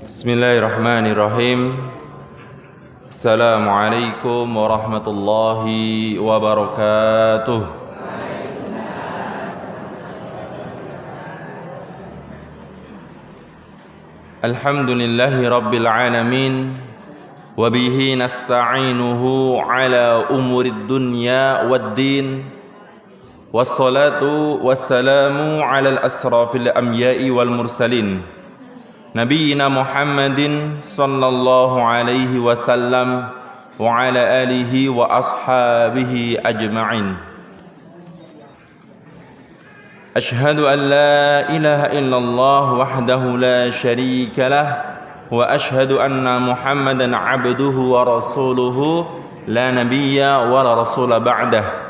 Bismillahirrahmanirrahim. Assalamualaikum warahmatullahi wabarakatuh. Alhamdulillahi rabbil alamin. Wabihi nasta'inuhu ala umurid dunya waddin. Wassalatu wassalamu ala al-asrafil anbiya'i wal mursalin Nabiyyina Muhammadin sallallahu alaihi wasallam wa ala alihi wa ashabihi ajma'in. Ashhadu an la ilaha illallah wahdahu la sharika lah wa ashhadu anna Muhammadan abduhu wa rasuluhu la nabiyya wa la rasula ba'dah.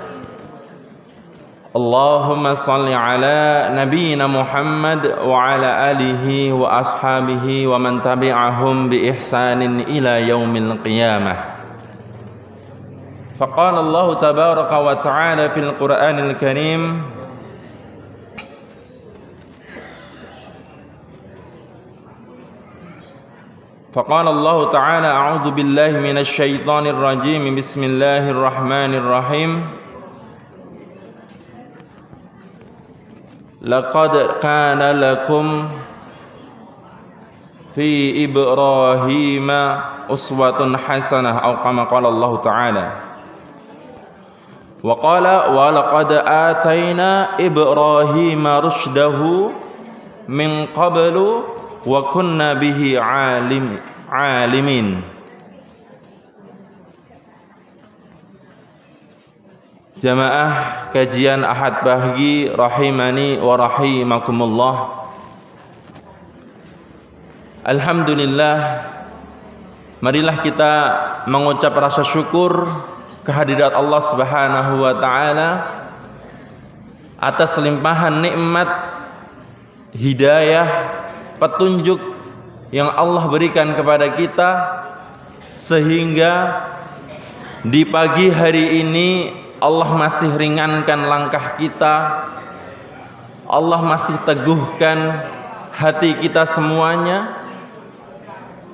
Allahumma salli ala nabiyyina Muhammad wa ala alihi wa ashabihi wa man tabi'ahum bi ihsanin ila yaumil qiyamah. Faqala Allah tabaraka wa ta'ala fil Qur'anil Karim Faqala Allah ta'ala a'udzu billahi minasy syaithanir rajim. Bismillahirrahmanirrahim. Laqad kana lakum fi Ibrahima uswatun hasanah atau kama qala Allah Ta'ala. Wa qala wa laqad atayna Ibrahima rusydahu min qablu wa kunna bihi alimin. Jamaah kajian Ahad Pagi rahimani wa rahimakumullah. Alhamdulillah, marilah kita mengucap rasa syukur kehadirat Allah Subhanahu wa taala atas limpahan nikmat hidayah, petunjuk yang Allah berikan kepada kita sehingga di pagi hari ini Allah masih ringankan langkah kita, Allah masih teguhkan hati kita semuanya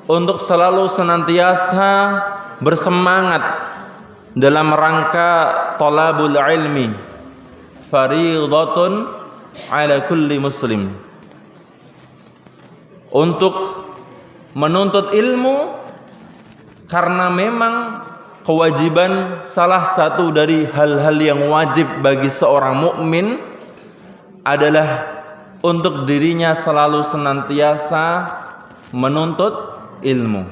untuk selalu senantiasa bersemangat dalam rangka thalabul ilmi, fariidatun ala kulli muslim, untuk menuntut ilmu karena memang kewajiban, salah satu dari hal-hal yang wajib bagi seorang mukmin adalah untuk dirinya selalu senantiasa menuntut ilmu.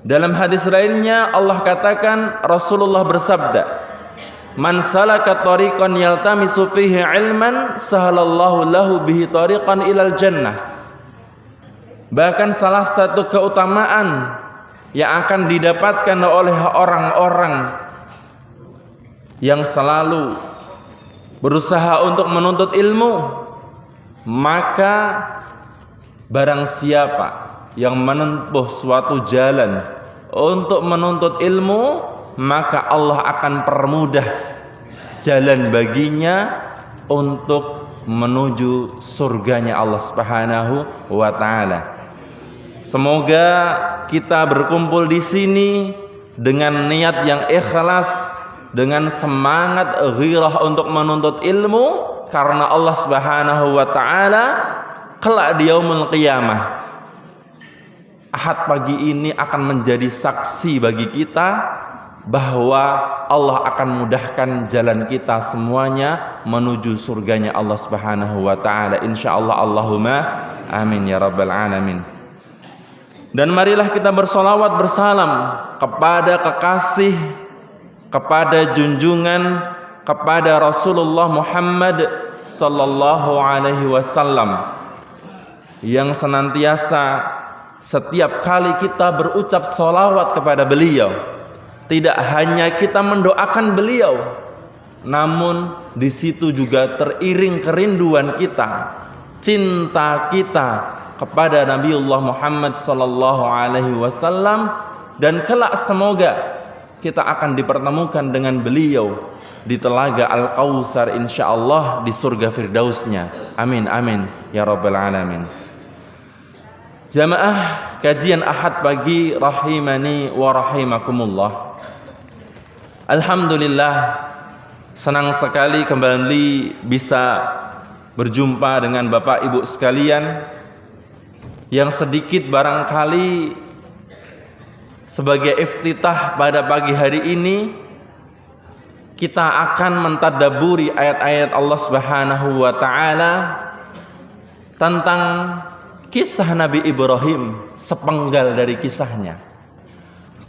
Dalam hadis lainnya Allah katakan, Rasulullah bersabda, "Man salaka tariqan yaltamisu fihi ilman, sahalallahu lahu bihi tariqan ilal jannah." Bahkan salah satu keutamaan yang akan didapatkan oleh orang-orang yang selalu berusaha untuk menuntut ilmu, maka barang siapa yang menempuh suatu jalan untuk menuntut ilmu, maka Allah akan permudah jalan baginya untuk menuju surganya Allah Subhanahu wa taala. Semoga kita berkumpul di sini dengan niat yang ikhlas, dengan semangat ghirah untuk menuntut ilmu karena Allah Subhanahu wa taala kelak di yaumul qiyamah. Ahad pagi ini akan menjadi saksi bagi kita bahwa Allah akan mudahkan jalan kita semuanya menuju surganya Allah Subhanahu wa taala, insyaallah. Allahumma amin ya rabbal alamin. Dan marilah kita bersolawat bersalam kepada kekasih, kepada junjungan, kepada Rasulullah Muhammad sallallahu alaihi wasallam yang senantiasa setiap kali kita berucap solawat kepada beliau, tidak hanya kita mendoakan beliau, namun di situ juga teriring kerinduan kita, cinta kita kepada Nabiullah Muhammad sallallahu alaihi wasallam, dan kelak semoga kita akan dipertemukan dengan beliau di telaga Al-Kautsar insyaallah di surga firdausnya. Amin amin ya rabbal alamin. Jamaah kajian Ahad pagi rahimani wa rahimakumullah. Alhamdulillah, senang sekali kembali bisa berjumpa dengan Bapak Ibu sekalian yang sedikit barangkali sebagai iftitah pada pagi hari ini kita akan mentadabburi ayat-ayat Allah Subhanahu wa taala tentang kisah Nabi Ibrahim, sepenggal dari kisahnya.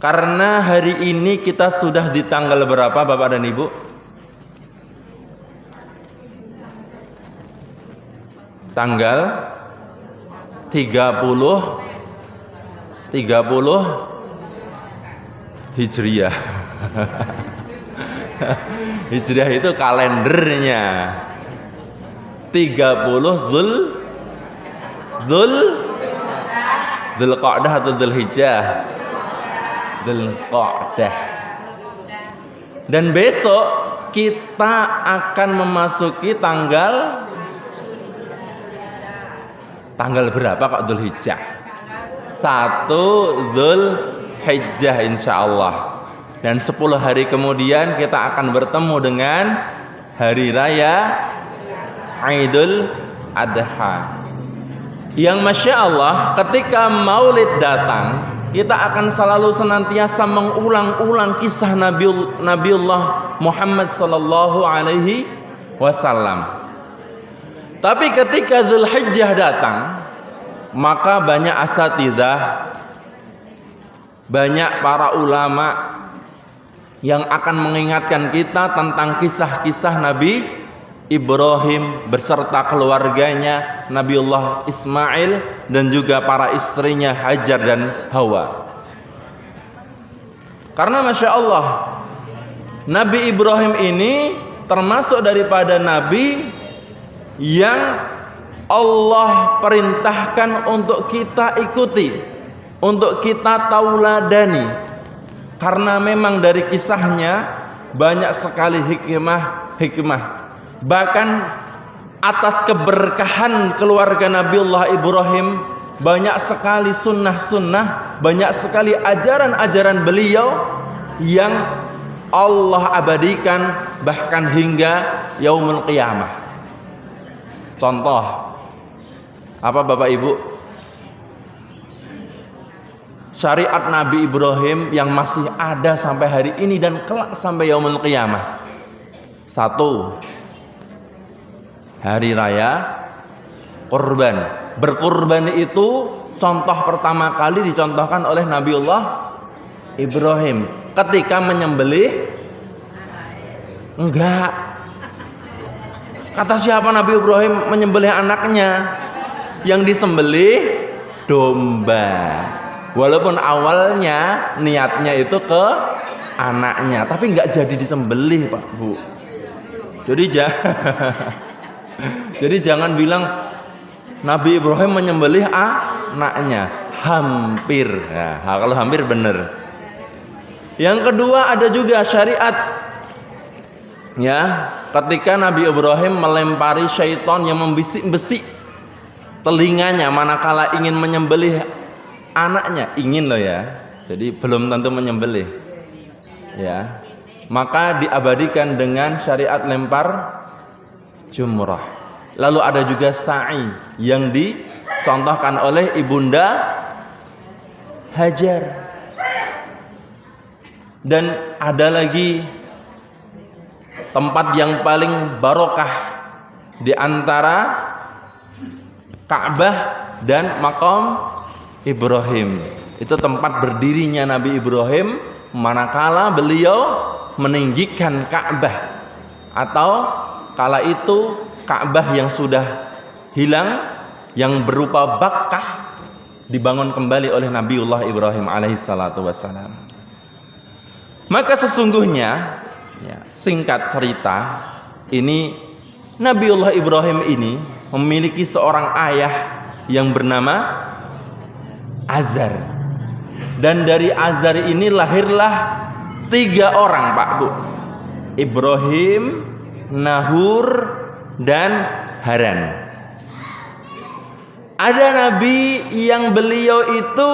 Karena hari ini kita sudah di tanggal berapa Bapak dan Ibu? Tanggal 30 Hijriah. Hijriah itu kalendernya. 30 Dzulqa'dah atau Dzulhijjah? Dzulqa'dah. Dan besok kita akan memasuki tanggal berapa kok Dzulhijjah? 1 Dzulhijjah insyaallah. Dan 10 hari kemudian kita akan bertemu dengan hari raya Idul Adha. Yang Masya Allah, ketika Maulid datang, kita akan selalu senantiasa mengulang-ulang kisah Nabiullah Muhammad sallallahu alaihi wasallam. Tapi ketika Dzulhijjah datang, maka banyak asatidzah, banyak para ulama yang akan mengingatkan kita tentang kisah-kisah Nabi Ibrahim beserta keluarganya, Nabiullah Ismail dan juga para istrinya Hajar dan Hawa. Karena Masya Allah, Nabi Ibrahim ini termasuk daripada Nabi yang Allah perintahkan untuk kita ikuti, untuk kita tauladani. Karena memang dari kisahnya banyak sekali hikmah. Bahkan atas keberkahan keluarga Nabiullah Ibrahim banyak sekali sunnah-sunnah, banyak sekali ajaran-ajaran beliau yang Allah abadikan bahkan hingga yaumul qiyamah. Contoh apa Bapak Ibu? Syariat Nabi Ibrahim yang masih ada sampai hari ini dan kelak sampai yaumul qiyamah. 1. Hari raya kurban. Berkurban itu contoh pertama kali dicontohkan oleh Nabiullah Ibrahim ketika menyembelih. Enggak. Kata siapa Nabi Ibrahim menyembelih anaknya? Yang disembelih domba. Walaupun awalnya niatnya itu ke anaknya, tapi enggak jadi disembelih, Pak, Bu. Jadi jangan bilang Nabi Ibrahim menyembelih anaknya. Hampir. Nah, kalau hampir benar. Yang kedua ada juga syariat. Ya, ketika Nabi Ibrahim melempari syaitan yang membisik-bisik telinganya manakala ingin menyembelih anaknya. Ingin loh ya. Jadi belum tentu menyembelih. Ya. Maka diabadikan dengan syariat lempar jumrah. Lalu ada juga sa'i yang dicontohkan oleh ibunda Hajar. Dan ada lagi tempat yang paling barokah di antara Ka'bah dan Maqam Ibrahim. Itu tempat berdirinya Nabi Ibrahim manakala beliau meninggikan Ka'bah, atau kala itu Ka'bah yang sudah hilang, yang berupa Bakkah, dibangun kembali oleh Nabiullah Ibrahim alaihissalatu wassalam. Maka sesungguhnya, ya, singkat cerita, ini Nabiullah Ibrahim ini memiliki seorang ayah yang bernama Azar. Dan dari Azar ini lahirlah 3 orang, Pak Bu. Ibrahim, Nahur, dan Haran. Ada nabi yang beliau itu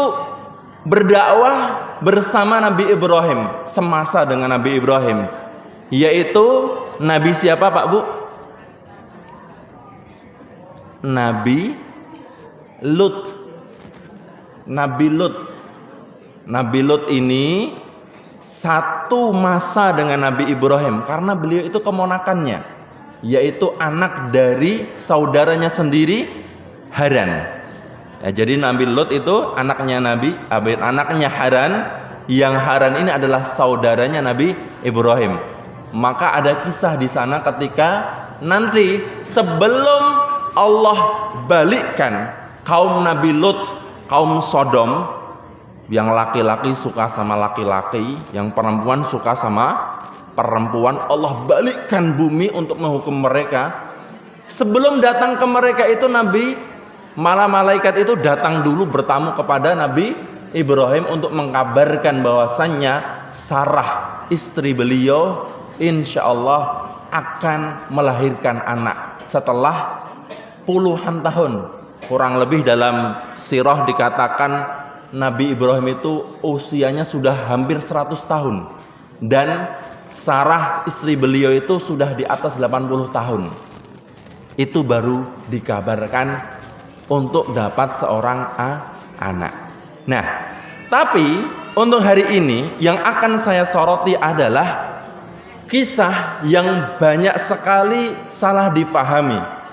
berdakwah bersama Nabi Ibrahim, semasa dengan Nabi Ibrahim, yaitu nabi siapa Pak Bu? Nabi Lut. Nabi Lut. Nabi Lut ini satu masa dengan Nabi Ibrahim karena beliau itu keponakannya, yaitu anak dari saudaranya sendiri, Haran. Ya, jadi Nabi Lut itu anaknya anaknya Haran, yang Haran ini adalah saudaranya Nabi Ibrahim. Maka ada kisah di sana ketika nanti sebelum Allah balikkan kaum Nabi Lut, kaum Sodom, yang laki-laki suka sama laki-laki, yang perempuan suka sama perempuan, Allah balikkan bumi untuk menghukum mereka. Sebelum datang ke mereka itu malah malaikat itu datang dulu bertamu kepada Nabi Ibrahim untuk mengkabarkan bahwasannya Sarah istri beliau insya Allah akan melahirkan anak setelah puluhan tahun. Kurang lebih dalam sirah dikatakan Nabi Ibrahim itu usianya sudah hampir 100 tahun dan Sarah istri beliau itu sudah di atas 80 tahun. Itu baru dikabarkan untuk dapat seorang anak. Nah, tapi untuk hari ini yang akan saya soroti adalah kisah yang banyak sekali salah difahami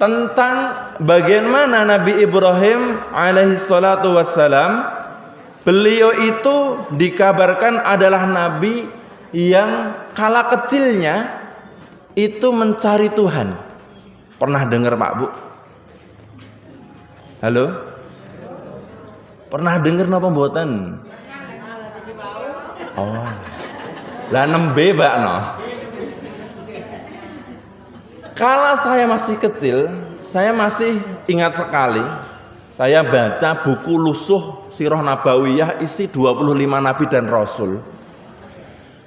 tentang bagaimana Nabi Ibrahim alaihi salatu wassalam, beliau itu dikabarkan adalah nabi yang kala kecilnya itu mencari Tuhan. Pernah dengar Pak Bu? Halo? Pernah dengar napa mboten? Oh. Lah nembe Mbak no. Kala saya masih kecil, saya masih ingat sekali. Saya baca buku Lusuh Sirah Nabawiyah isi 25 nabi dan rasul.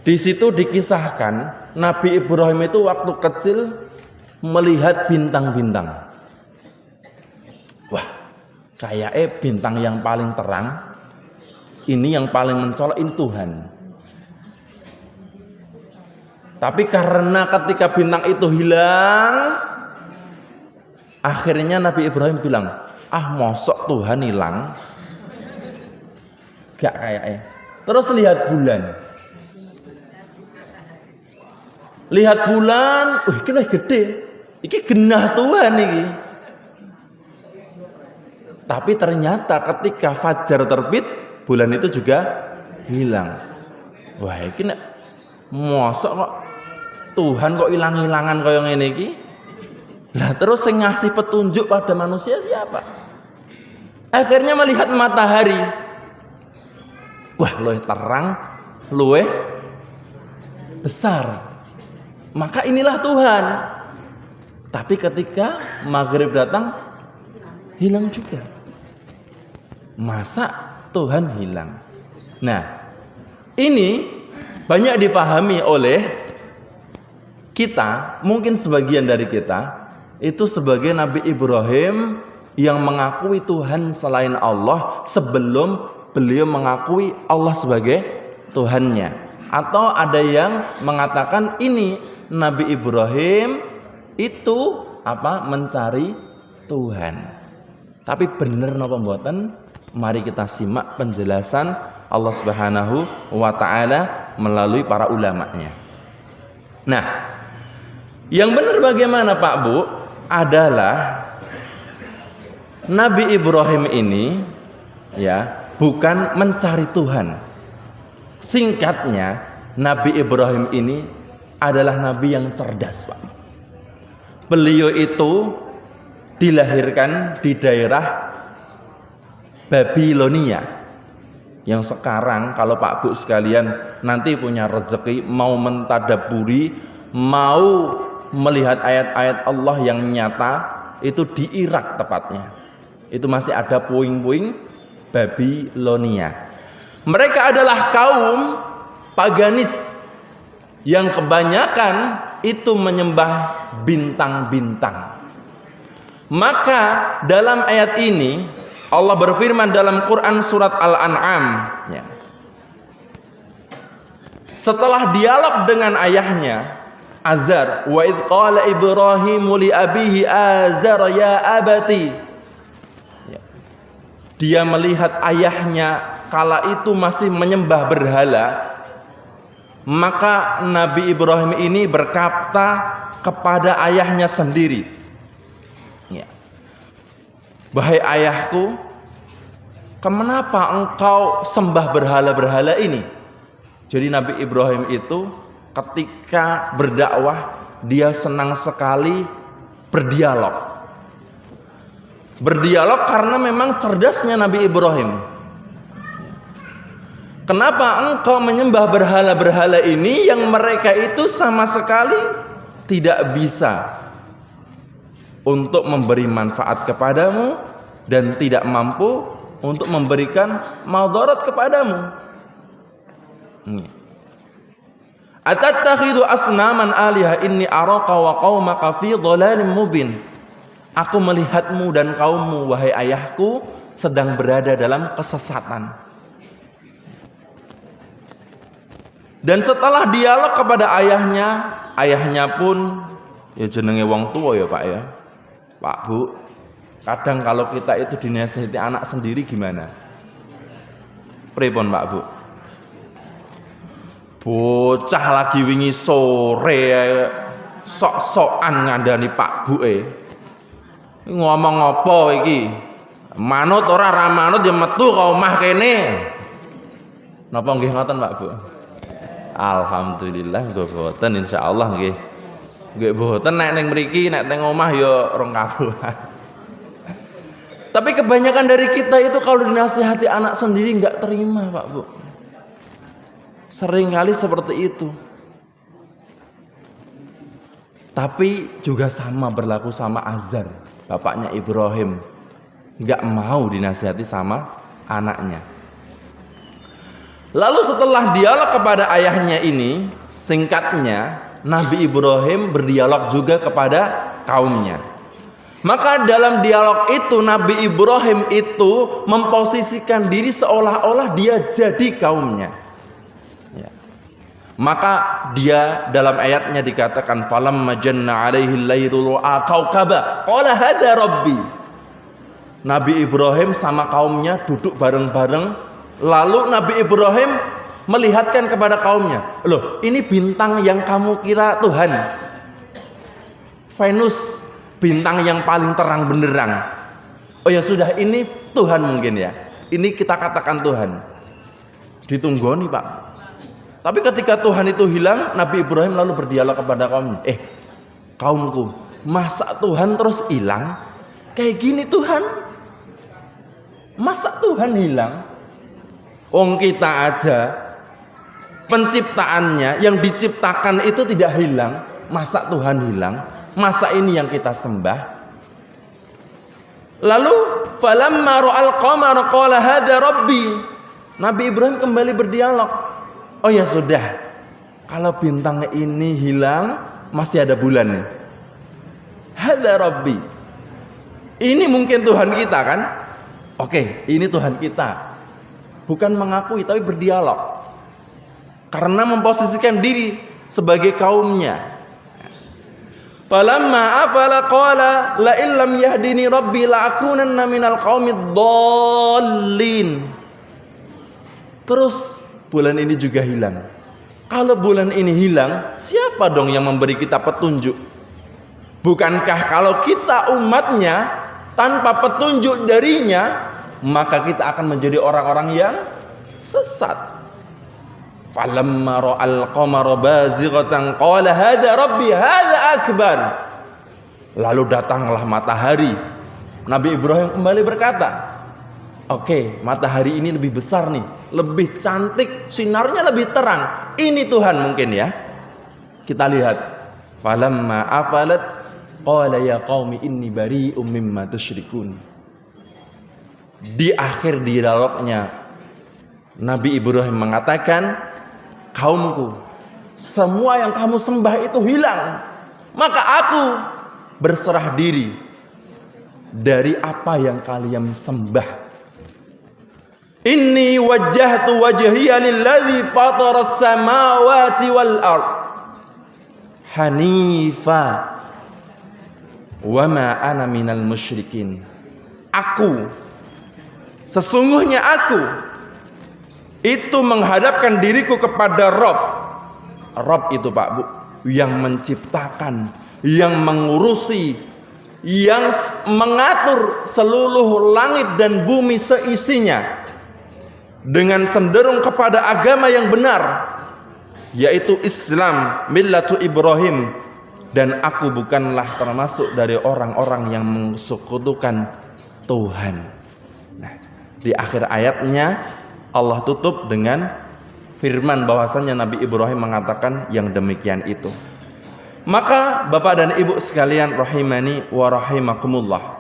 Di situ dikisahkan Nabi Ibrahim itu waktu kecil melihat bintang-bintang. Wah, kayaknya bintang yang paling terang ini yang paling mencolok ini Tuhan. Tapi karena ketika bintang itu hilang, akhirnya Nabi Ibrahim bilang, mosok Tuhan hilang? Gak kayaknya. Terus lihat bulan. Lihat bulan, iki luwih gede. Iki genah Tuhan iki. Tapi ternyata ketika fajar terbit, bulan itu juga hilang. Wah, iki nek mosok kok Tuhan kok hilang-hilangan kaya ngene iki? Lah terus yang ngasih petunjuk pada manusia siapa? Akhirnya melihat matahari. Wah, luwih terang, luwih besar. Maka inilah Tuhan. Tapi ketika maghrib datang, hilang juga. Masa Tuhan hilang? Nah, ini banyak dipahami oleh kita, mungkin sebagian dari kita itu sebagai Nabi Ibrahim yang mengakui Tuhan selain Allah sebelum beliau mengakui Allah sebagai Tuhannya. Atau ada yang mengatakan ini Nabi Ibrahim itu mencari Tuhan. Tapi benar napa mboten? Mari kita simak penjelasan Allah Subhanahu wa taala melalui para ulamanya. Nah, yang benar bagaimana Pak Bu? Adalah Nabi Ibrahim ini ya bukan mencari Tuhan. Singkatnya, Nabi Ibrahim ini adalah nabi yang cerdas, Pak. Beliau itu dilahirkan di daerah Babilonia yang sekarang kalau Pak Bu sekalian nanti punya rezeki mau mentadaburi, mau melihat ayat-ayat Allah yang nyata, itu di Irak tepatnya. Itu masih ada puing-puing Babilonia. Mereka adalah kaum paganis yang kebanyakan itu menyembah bintang-bintang. Maka dalam ayat ini Allah berfirman dalam Quran surat Al-An'am, ya. Setelah dialog dengan ayahnya Azar, wa idh qala Ibrahimu li abihi Azar ya abati. Ya. Dia melihat ayahnya kala itu masih menyembah berhala, maka Nabi Ibrahim ini berkata kepada ayahnya sendiri, ya, wahai ayahku, kenapa engkau sembah berhala-berhala ini? Jadi Nabi Ibrahim itu ketika berdakwah dia senang sekali berdialog. Berdialog karena memang cerdasnya Nabi Ibrahim. Kenapa engkau menyembah berhala-berhala ini yang mereka itu sama sekali tidak bisa untuk memberi manfaat kepadamu dan tidak mampu untuk memberikan madarat kepadamu? Atattakhidhu asnaman aliha inni araka wa qaumaka fi dhalalin mubin. Aku melihatmu dan kaummu wahai ayahku sedang berada dalam kesesatan. Dan setelah dialog kepada ayahnya pun ya jenenge wong tua ya Pak ya. Pak Bu, kadang kalau kita itu dinasihati anak sendiri gimana? Pripun Pak Bu? Bocah lagi wingi sore sok-sokan ngandani Pak Bu ngomong apa iki? Manut ora ra manut ya metu ka omah kene. Napa nggih ngoten Pak Bu? Alhamdulillah nggih boten insyaallah nggih. Nggih boten nek ning mriki nek teng omah ya rong kabuhan. Tapi kebanyakan dari kita itu kalau dinasihati anak sendiri enggak terima Pak Bu. Sering kali seperti itu. Tapi juga sama berlaku sama Azar, bapaknya Ibrahim. Nggak mau dinasihati sama anaknya. Lalu setelah dialog kepada ayahnya ini, singkatnya Nabi Ibrahim berdialog juga kepada kaumnya. Maka dalam dialog itu Nabi Ibrahim itu memposisikan diri seolah-olah dia jadi kaumnya. Maka dia dalam ayatnya dikatakan falamma janna alaihi al-lailu ra'a kaukaba qala hadza rabbi. Nabi Ibrahim sama kaumnya duduk bareng-bareng, lalu Nabi Ibrahim melihatkan kepada kaumnya, loh ini bintang yang kamu kira Tuhan, Venus, bintang yang paling terang benderang. Oh ya sudah, ini Tuhan mungkin ya, ini kita katakan Tuhan. Ditunggoni Pak. Tapi ketika Tuhan itu hilang, Nabi Ibrahim lalu berdialog kepada kaumnya. Kaumku, masa Tuhan terus hilang? Kayak gini Tuhan? Masa Tuhan hilang? Kita aja penciptaannya yang diciptakan itu tidak hilang. Masa Tuhan hilang? Masa ini yang kita sembah? Lalu falamma ra'al qamara qala hadza rabbi. Nabi Ibrahim kembali berdialog. Oh ya sudah, kalau bintang ini hilang masih ada bulan nih. Hadza rabbi. Ini mungkin Tuhan kita kan? Oke, ini Tuhan kita. Bukan mengakui tapi berdialog. Karena memposisikan diri sebagai kaumnya. Falamma afala qala la illam yahdini rabbi la akunanna minal qaumid dhallin. Terus bulan ini juga hilang. Kalau bulan ini hilang, siapa dong yang memberi kita petunjuk? Bukankah kalau kita umatnya tanpa petunjuk darinya, maka kita akan menjadi orang-orang yang sesat. Falamma ra'al qamara bazighatan qala hadza rabbi hadza akbar. Lalu datanglah matahari. Nabi Ibrahim kembali berkata, oke, matahari ini lebih besar nih, lebih cantik, sinarnya lebih terang. Ini Tuhan mungkin ya. Kita lihat. Falamma afalat qala ya qaumi inni bari'um mimma tusyrikun. Di akhir dialognya Nabi Ibrahim mengatakan, kaumku, semua yang kamu sembah itu hilang. Maka aku berserah diri dari apa yang kalian sembah. Inni wajjahtu wajhiya lilladzi fataras samawati wal ard hanifa wa ma ana minal musyrikin. Sesungguhnya aku itu menghadapkan diriku kepada Rob itu Pak Bu, yang menciptakan, yang mengurusi, yang mengatur seluruh langit dan bumi seisinya, dengan cenderung kepada agama yang benar, yaitu Islam, millatu Ibrahim. Dan aku bukanlah termasuk dari orang-orang yang mensekutukan Tuhan. Nah, di akhir ayatnya Allah tutup dengan firman bahwasannya Nabi Ibrahim mengatakan yang demikian itu. Maka Bapak dan Ibu sekalian rahimani wa rahimakumullah,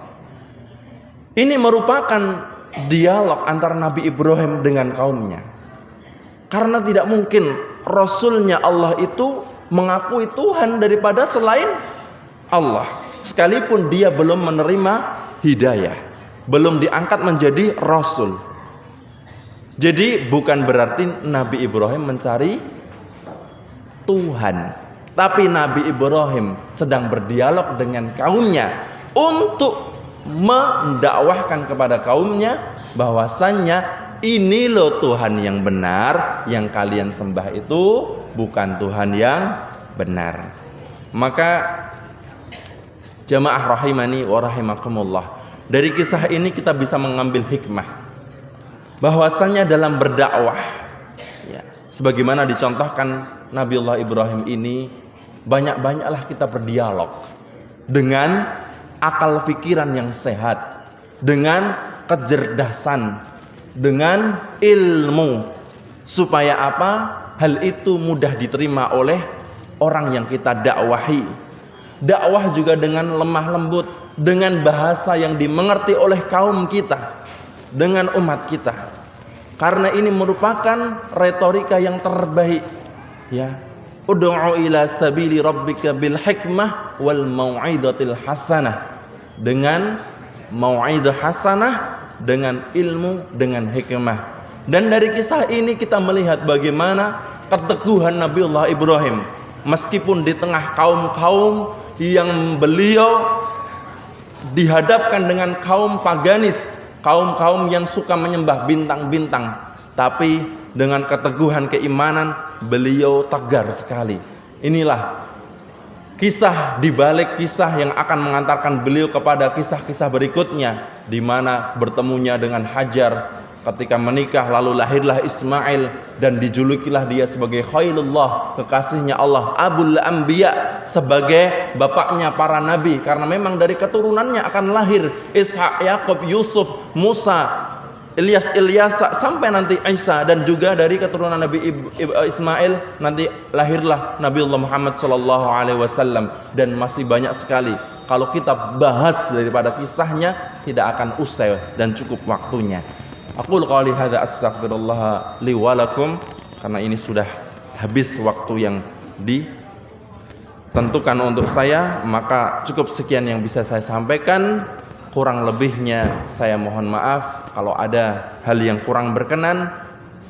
ini merupakan dialog antara Nabi Ibrahim dengan kaumnya. Karena tidak mungkin Rasulnya Allah itu mengakui Tuhan daripada selain Allah, sekalipun dia belum menerima hidayah, belum diangkat menjadi Rasul. Jadi bukan berarti Nabi Ibrahim mencari Tuhan, tapi Nabi Ibrahim sedang berdialog dengan kaumnya untuk mendakwahkan kepada kaumnya bahwasannya ini loh Tuhan yang benar, yang kalian sembah itu bukan Tuhan yang benar. Maka jamaah rahimani wa rahimakumullah, dari kisah ini kita bisa mengambil hikmah bahwasannya dalam berdakwah, ya, sebagaimana dicontohkan Nabiullah Ibrahim ini, banyak-banyaklah kita berdialog dengan akal pikiran yang sehat, dengan kecerdasan, dengan ilmu, supaya apa? Hal itu mudah diterima oleh orang yang kita dakwahi. Dakwah juga dengan lemah lembut, dengan bahasa yang dimengerti oleh kaum kita, dengan umat kita. Karena ini merupakan retorika yang terbaik, ya. Ud'u ila sabili rabbika bil hikmah wal mau'izatil hasanah. Dengan mau'izah hasanah, dengan ilmu, dengan hikmah. Dan dari kisah ini kita melihat bagaimana keteguhan Nabiullah Ibrahim, meskipun di tengah kaum-kaum yang beliau dihadapkan dengan kaum paganis, kaum-kaum yang suka menyembah bintang-bintang, tapi dengan keteguhan keimanan beliau tegar sekali. Inilah kisah di balik kisah yang akan mengantarkan beliau kepada kisah-kisah berikutnya, di mana bertemunya dengan Hajar ketika menikah, lalu lahirlah Ismail dan dijulukilah dia sebagai Khalilullah, kekasihnya Allah, Abul Anbiya, sebagai bapaknya para nabi, karena memang dari keturunannya akan lahir Ishak, Yakub, Yusuf, Musa, Ilyas, sampai nanti Isa, dan juga dari keturunan Nabi Ismail nanti lahirlah Nabiullah Muhammad SAW, dan masih banyak sekali. Kalau kita bahas daripada kisahnya tidak akan usai dan cukup waktunya. Aqul qouli hadza astaghfirullah li wa lakum, karena ini sudah habis waktu yang ditentukan untuk saya, maka cukup sekian yang bisa saya sampaikan. Kurang lebihnya saya mohon maaf. Kalau ada hal yang kurang berkenan,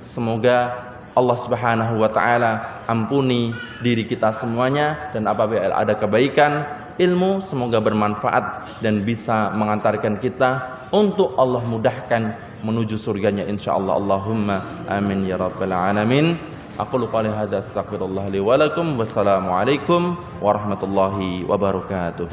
semoga Allah Subhanahu wa taala ampuni diri kita semuanya, dan apabila ada kebaikan ilmu semoga bermanfaat dan bisa mengantarkan kita untuk Allah mudahkan menuju surganya insyaallah. Allahumma amin ya rabbal alamin. Aqulu qouli hadza astaghfirullah li wa lakum. Wassalamualaikum warahmatullahi wabarakatuh.